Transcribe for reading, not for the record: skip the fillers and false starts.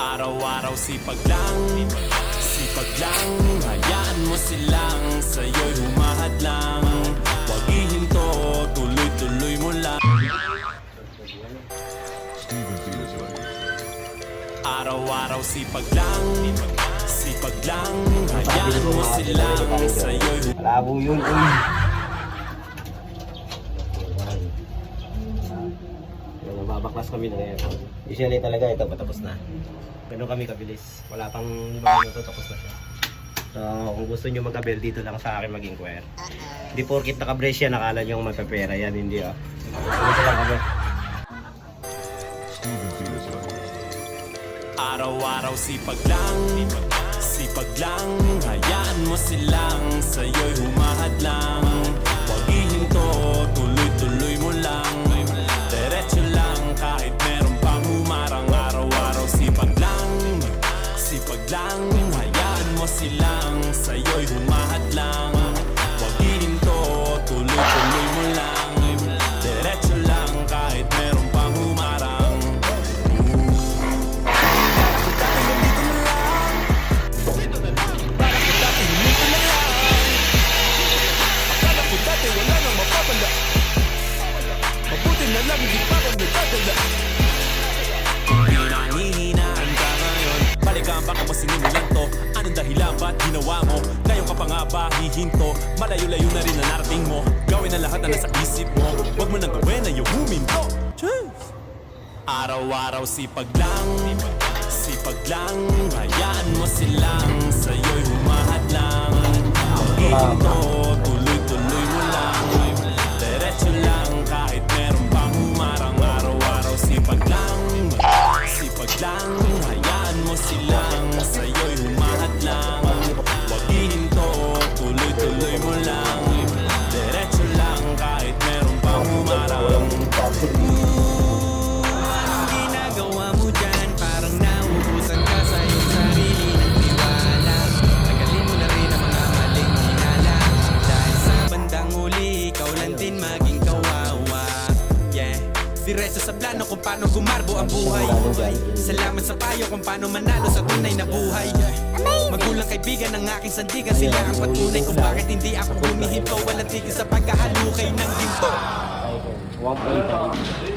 Araw-araw sipag lang, hayaan mo silang sa'yo'y humahad lang. Huwag ihinto, tuloy-tuloy mo lang. Araw-araw sipag lang, hayaan mo silang sa'yo'y Malabo yun, uy. Nababaklas kami na ngayon. Usually talaga ito, patapos na. Ganun kami kabilis. Wala pang 5 minuto, tapos na siya. So, kung gusto nyo mag-abel, dito lang sa akin mag-inquire. Hindi porkit naka-brace yan, nakala nyo magpapera yan, hindi ah. Dito lang kami. araw-araw sipag lang, hayaan mo silang sa'yo'y humahad lang. Huwag ihinto, tuloy-tuloy mo lang. Diretso lang kahit meron pang humarang. Araw-araw sipag lang, hayaan mo silang sa'yo'y humahad lang. Huwag ihinto, tuloy-tuloy mo lang. Diretso lang kahit meron pang humarang. Wala nang mapapala. Mabuti na lang hindi pa kami nagdadala. Hinahinaan ka ngayon. Balikan baka pa sinimulan to. Anong dahilan ba't ginawa mo? Ngayon ka pa nga ba hihinto? Malayo-layo na rin na narating mo. Gawin ang lahat na nasa isip mo. Huwag mo nang gawin na yung huminto. Araw-araw sipag lang, hayaan mo silang sa'yo'y humahad lang. Huwag ihinto, tuloy-tuloy mo lang. Diretso lang kahit meron pang humarang. Araw-araw sipag lang, hayaan mo silang sa'yo'y humahad lang. Huwag ihinto, tuloy-tuloy mo lang. Diretso lang kahit meron pang humarang. Anong ginagawa mo dyan? Parang nauubusan ka sa iyong sarili ng tiwala. Tagalin mo na rin ang mga maling hinala. Dahil sa bandang uli, ikaw lang din maging kawawa. Yeah, diretso sa plano kung paano gumarbo ang buhay. Salamat sa payo kung paano manalo sa tunay na buhay. Magulang kaibigan ng aking sandigan, sila ang patunay kung bakit hindi ako humihinto. Walang tigil sa pagkahalukay ng ginto. 1.5